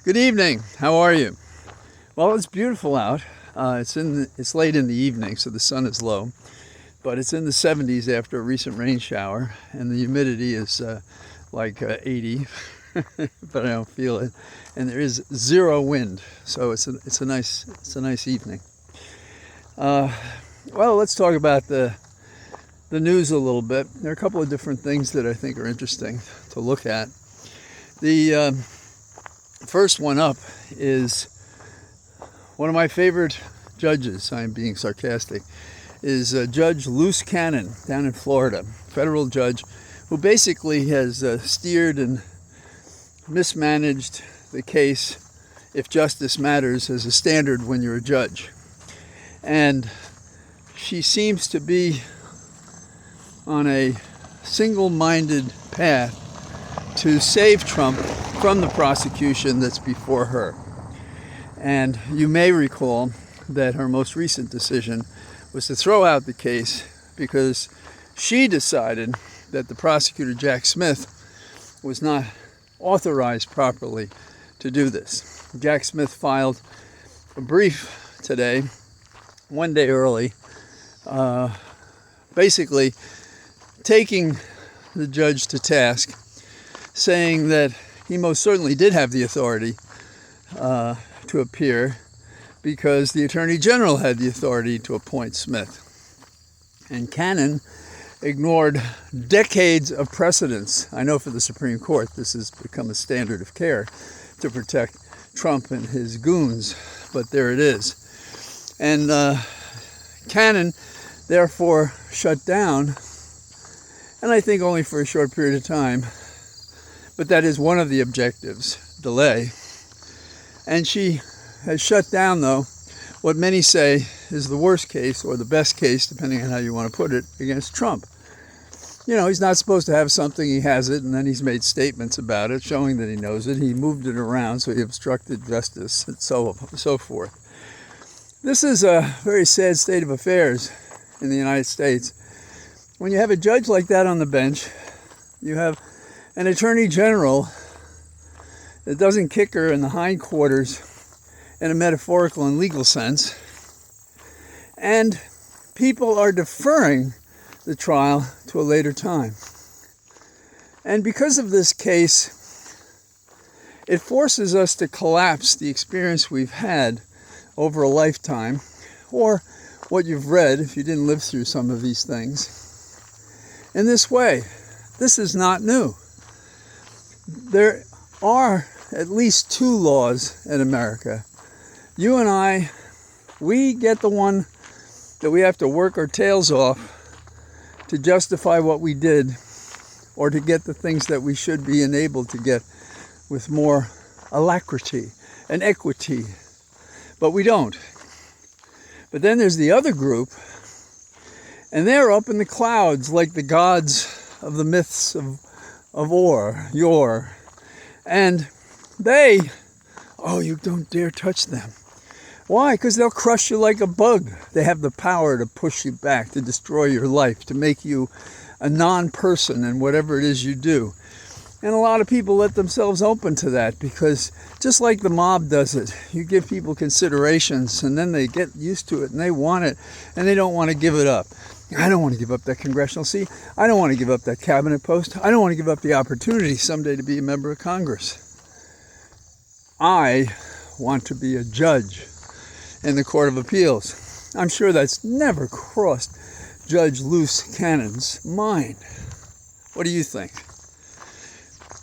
Good evening. How are you? Well, it's beautiful out. It's late in the evening, so the sun is low, but it's in the 70s after a recent rain shower, and the humidity is like 80, but I don't feel it. And there is zero wind, so it's a nice evening. Well, let's talk about the news a little bit. There are a couple of different things that I think are interesting to look at. The first one up is one of my favorite judges, I'm being sarcastic, is Judge Luce Cannon down in Florida, federal judge who basically has steered and mismanaged the case if justice matters as a standard when you're a judge. And she seems to be on a single-minded path to save Trump from the prosecution that's before her. And you may recall that her most recent decision was to throw out the case because she decided that the prosecutor, Jack Smith, was not authorized properly to do this. Jack Smith filed a brief today, one day early, basically taking the judge to task, saying that he most certainly did have the authority to appear because the Attorney General had the authority to appoint Smith. And Cannon ignored decades of precedents. I know for the Supreme Court this has become a standard of care to protect Trump and his goons, but there it is. And Cannon therefore shut down, and I think only for a short period of time, but that is one of the objectives, delay. And she has shut down, though, what many say is the worst case, or the best case, depending on how you want to put it, against Trump. You know, he's not supposed to have something, he has it, and then he's made statements about it, showing that he knows it. He moved it around, so he obstructed justice, and so forth. This is a very sad state of affairs in the United States. When you have a judge like that on the bench, you have an attorney general that doesn't kick her in the hindquarters in a metaphorical and legal sense, and people are deferring the trial to a later time. And because of this case, it forces us to collapse the experience we've had over a lifetime, or what you've read if you didn't live through some of these things, in this way. This is not new. There are at least two laws in America. You and I, we get the one that we have to work our tails off to justify what we did, or to get the things that we should be enabled to get with more alacrity and equity. But we don't. But then there's the other group, and they're up in the clouds like the gods of the myths of yore. And they, you don't dare touch them. Why? Because they'll crush you like a bug. They have the power to push you back, to destroy your life, to make you a non-person in whatever it is you do. And a lot of people let themselves open to that because just like the mob does it, you give people considerations and then they get used to it and they want it and they don't want to give it up. I don't want to give up that congressional seat. I don't want to give up that cabinet post. I don't want to give up the opportunity someday to be a member of Congress. I want to be a judge in the Court of Appeals. I'm sure that's never crossed Judge Luce Cannon's mind. What do you think?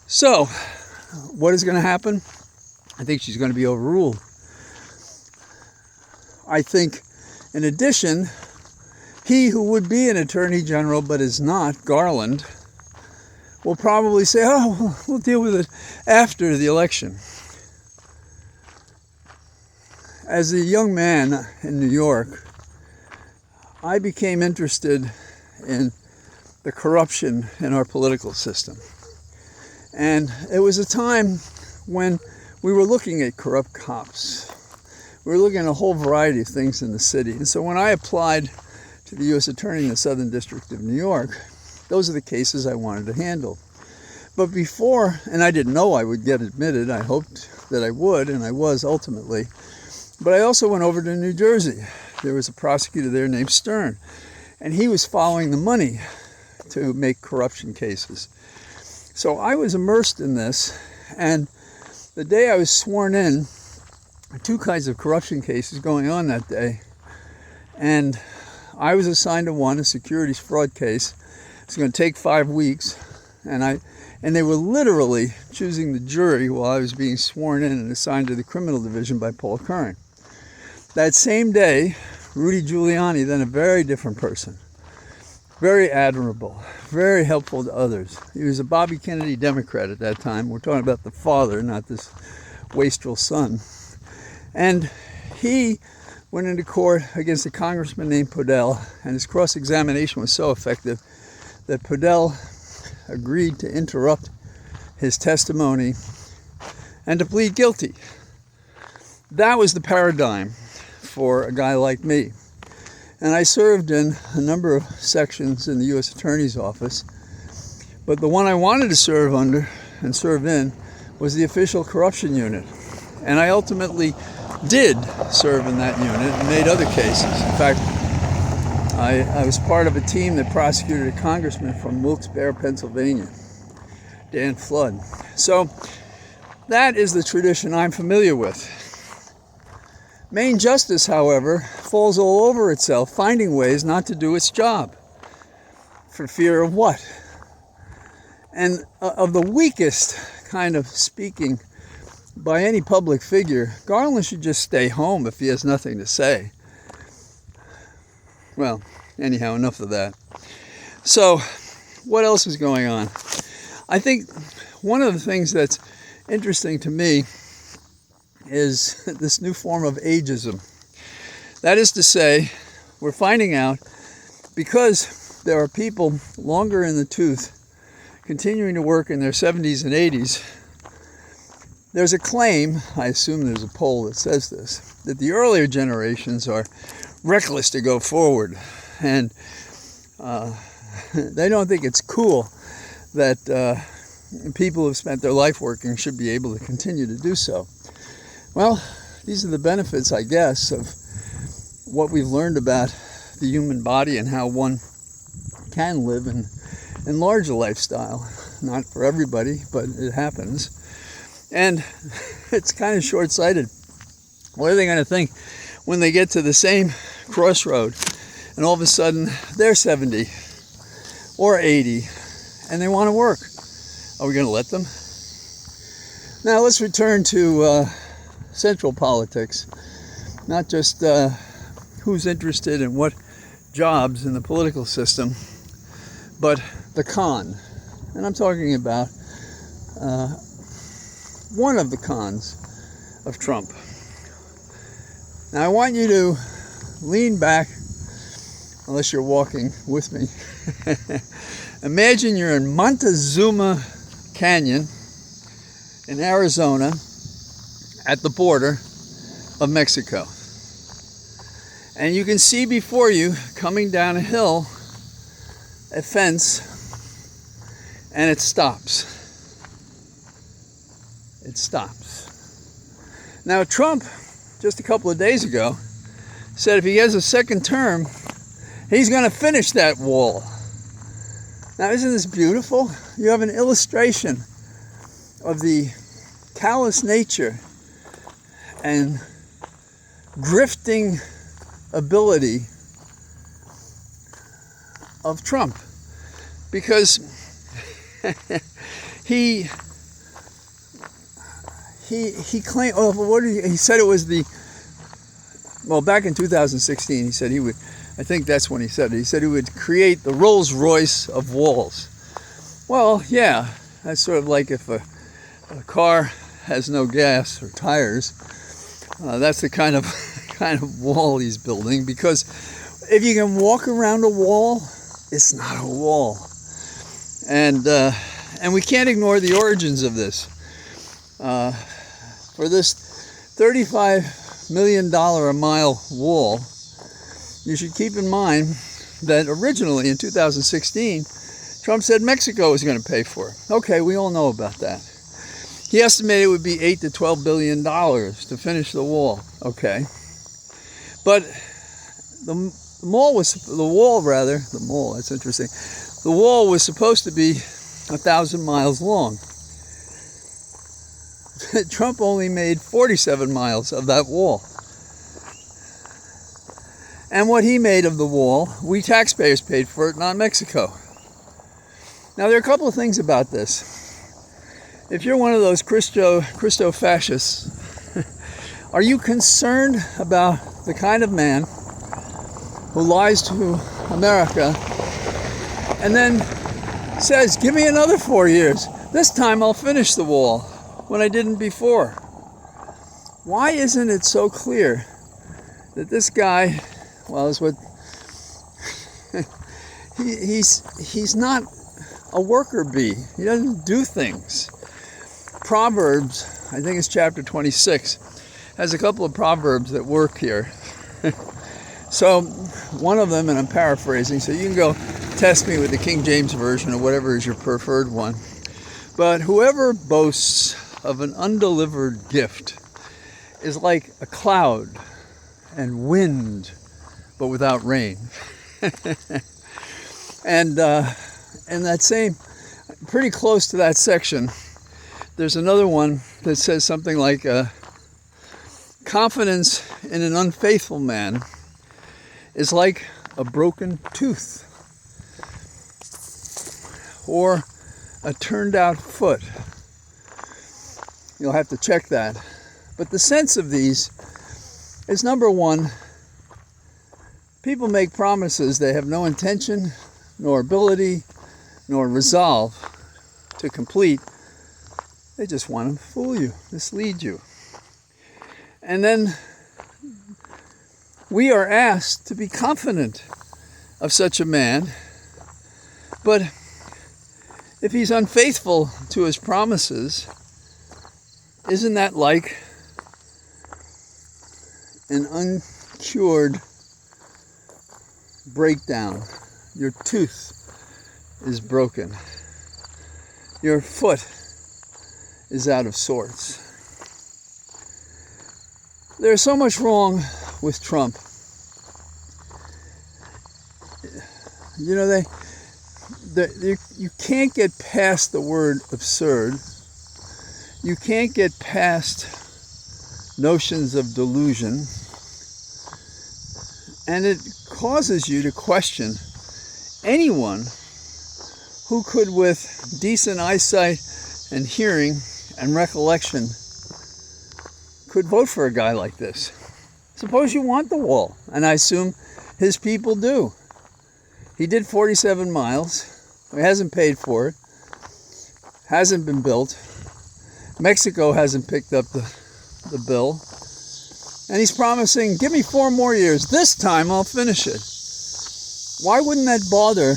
So, what is going to happen? I think she's going to be overruled. I think, in addition, he who would be an attorney general but is not, Garland, will probably say, we'll deal with it after the election. As a young man in New York, I became interested in the corruption in our political system. And it was a time when we were looking at corrupt cops. We were looking at a whole variety of things in the city. And so when I applied to the U.S. Attorney in the Southern District of New York, those are the cases I wanted to handle. But before, and I didn't know I would get admitted, I hoped that I would, and I was ultimately. But I also went over to New Jersey. There was a prosecutor there named Stern, and he was following the money to make corruption cases. So I was immersed in this, and the day I was sworn in, two kinds of corruption cases going on that day, and I was assigned to one, a securities fraud case. It's going to take 5 weeks, and they were literally choosing the jury while I was being sworn in and assigned to the criminal division by Paul Curran. That same day, Rudy Giuliani, then a very different person, very admirable, very helpful to others. He was a Bobby Kennedy Democrat at that time. We're talking about the father, not this wastrel son. And he went into court against a congressman named Podell, and his cross-examination was so effective that Podell agreed to interrupt his testimony and to plead guilty. That was the paradigm for a guy like me. And I served in a number of sections in the U.S. Attorney's Office, but the one I wanted to serve under and serve in was the Official Corruption Unit. And I ultimately did serve in that unit and made other cases. In fact, I was part of a team that prosecuted a congressman from Wilkes-Barre, Pennsylvania, Dan Flood. So that is the tradition I'm familiar with. Main justice, however, falls all over itself, finding ways not to do its job. For fear of what? And of the weakest kind of speaking by any public figure, Garland should just stay home if he has nothing to say. Well, anyhow, enough of that. So, what else is going on? I think one of the things that's interesting to me is this new form of ageism. That is to say, we're finding out, because there are people longer in the tooth continuing to work in their 70s and 80s, there's a claim, I assume there's a poll that says this, that the earlier generations are reckless to go forward, and they don't think it's cool that people who've spent their life working should be able to continue to do so. Well, these are the benefits, I guess, of what we've learned about the human body and how one can live and enlarge a lifestyle. Not for everybody, but it happens. And it's kind of short-sighted. What are they going to think when they get to the same crossroad and all of a sudden they're 70 or 80 and they want to work? Are we going to let them? Now let's return to central politics, not just who's interested in what jobs in the political system, but the con. And I'm talking about one of the cons of Trump. Now I want you to lean back, unless you're walking with me. Imagine you're in Montezuma Canyon in Arizona at the border of Mexico. And you can see before you, coming down a hill, a fence, and it stops. It stops. Now Trump, just a couple of days ago, said if he has a second term, he's going to finish that wall. Now isn't this beautiful? You have an illustration of the callous nature and grifting ability of Trump, because he claimed, he said it was back in 2016 he said he would, I think that's when he said it, he said he would create the Rolls Royce of walls. Well, yeah, that's sort of like if a car has no gas or tires, that's the kind of wall he's building, because if you can walk around a wall, it's not a wall. And we can't ignore the origins of this. For this $35 million a mile wall, you should keep in mind that originally in 2016, Trump said Mexico was going to pay for it. Okay, we all know about that. He estimated it would be $8 to $12 billion to finish the wall. Okay. But the wall, that's interesting. The wall was supposed to be 1,000 miles long. Trump only made 47 miles of that wall. And what he made of the wall, we taxpayers paid for it, not Mexico. Now, there are a couple of things about this. If you're one of those Christo-fascists, are you concerned about the kind of man who lies to America and then says, give me another 4 years. This time I'll finish the wall when I didn't before? Why isn't it so clear that this guy, well, is what he's not a worker bee. He doesn't do things. Proverbs, I think it's chapter 26, has a couple of proverbs that work here. So one of them, and I'm paraphrasing, so you can go test me with the King James Version or whatever is your preferred one. But whoever boasts of an undelivered gift is like a cloud and wind, but without rain. And that same, pretty close to that section, there's another one that says something like, confidence in an unfaithful man is like a broken tooth or a turned out foot. You'll have to check that. But the sense of these is, number one, people make promises they have no intention, nor ability, nor resolve to complete. They just want to fool you, mislead you. And then we are asked to be confident of such a man. But if he's unfaithful to his promises, isn't that like an uncured breakdown? Your tooth is broken. Your foot is out of sorts. There's so much wrong with Trump. You know, you can't get past the word absurd. You can't get past notions of delusion. And it causes you to question anyone who could, with decent eyesight and hearing and recollection, could vote for a guy like this. Suppose you want the wall, and I assume his people do. He did 47 miles. He hasn't paid for it. Hasn't been built. Mexico hasn't picked up the bill. And he's promising, give me 4 more years. This time I'll finish it. Why wouldn't that bother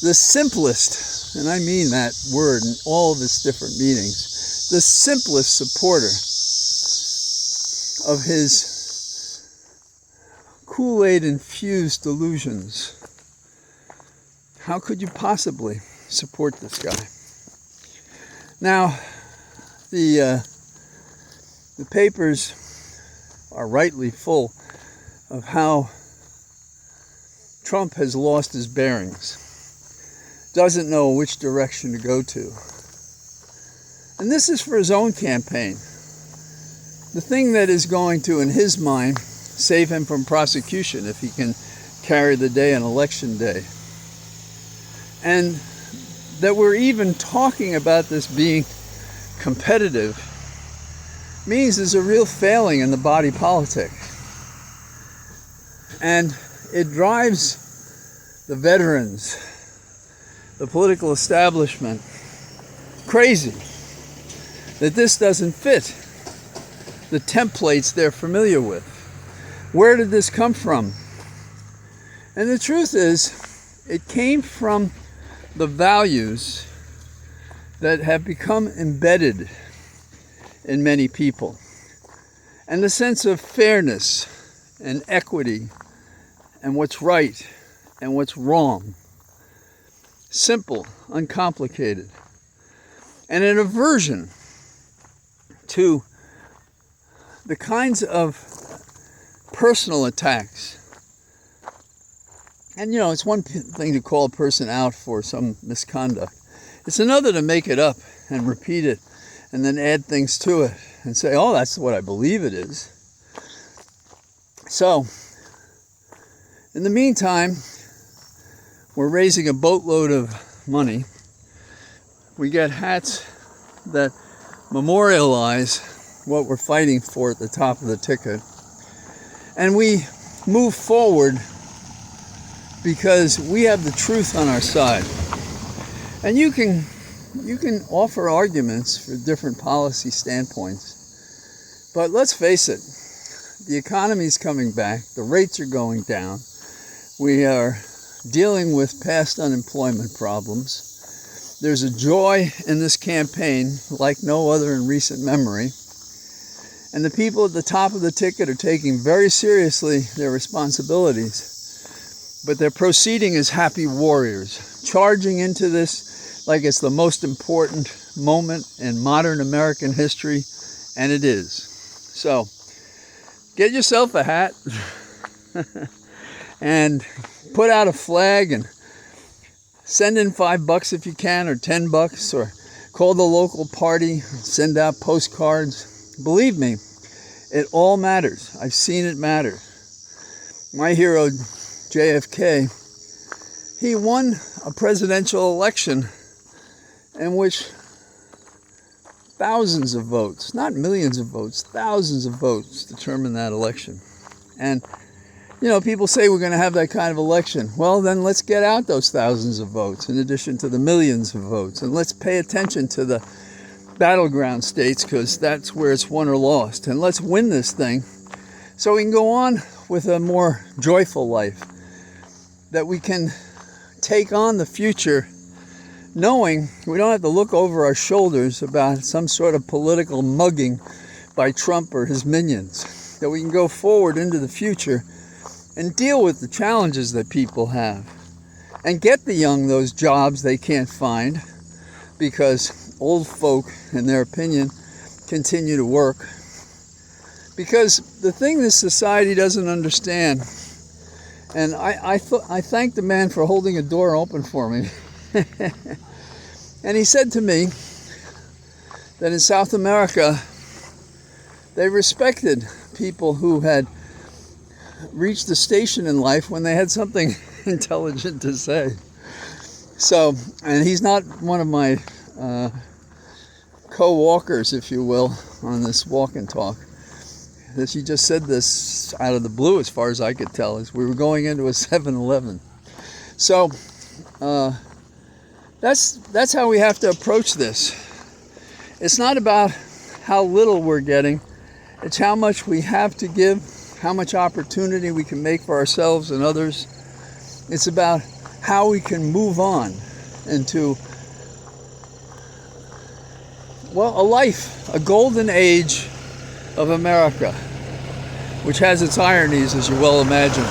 the simplest, and I mean that word in all of its different meanings, the simplest supporter of his Kool-Aid infused delusions? How could you possibly support this guy? Now, the papers are rightly full of how Trump has lost his bearings, doesn't know which direction to go to. And this is for his own campaign. The thing that is going to, in his mind, save him from prosecution if he can carry the day on election day. And that we're even talking about this being competitive means there's a real failing in the body politic. And it drives the veterans, the political establishment, crazy that this doesn't fit the templates they're familiar with. Where did this come from? And the truth is, it came from the values that have become embedded in many people. And the sense of fairness and equity and what's right and what's wrong. simple, uncomplicated, and an aversion to the kinds of personal attacks. And it's one thing to call a person out for some misconduct. It's another to make it up and repeat it and then add things to it and say, oh, that's what I believe it is. So, in the meantime, we're raising a boatload of money. We get hats that memorialize what we're fighting for at the top of the ticket. And we move forward because we have the truth on our side. And you can offer arguments for different policy standpoints. But let's face it, the economy's coming back, the rates are going down, we are dealing with past unemployment problems. There's a joy in this campaign like no other in recent memory. And the people at the top of the ticket are taking very seriously their responsibilities. But they're proceeding as happy warriors, charging into this like it's the most important moment in modern American history, and it is. So, get yourself a hat and put out a flag and send in $5 if you can, or $10, or call the local party, send out postcards. Believe me, it all matters. I've seen it matter. My hero, JFK, he won a presidential election in which thousands of votes, not millions of votes, thousands of votes determined that election. And, people say we're going to have that kind of election. Well, then let's get out those thousands of votes in addition to the millions of votes. And let's pay attention to the battleground states, because that's where it's won or lost. And let's win this thing so we can go on with a more joyful life, that we can take on the future knowing we don't have to look over our shoulders about some sort of political mugging by Trump or his minions, that we can go forward into the future and deal with the challenges that people have and get the young those jobs they can't find because old folk, in their opinion, continue to work. Because the thing this society doesn't understand, and I thank the man for holding a door open for me. And he said to me that in South America, they respected people who had reached a station in life when they had something intelligent to say. So, and he's not one of my co-walkers, if you will, on this walk and talk. That she just said this out of the blue, as far as I could tell, as we were going into a 7-Eleven. So, that's how we have to approach this. It's not about how little we're getting. It's how much we have to give, how much opportunity we can make for ourselves and others. It's about how we can move on into, a life, a golden age of America, which has its ironies, as you well imagine.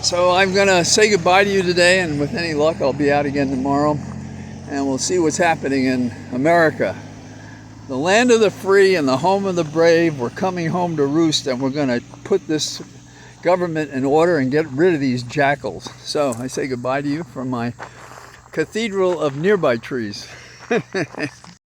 So I'm going to say goodbye to you today, and with any luck, I'll be out again tomorrow, and we'll see what's happening in America. The land of the free and the home of the brave. We're coming home to roost, and we're going to put this government in order and get rid of these jackals. So I say goodbye to you from my cathedral of nearby trees.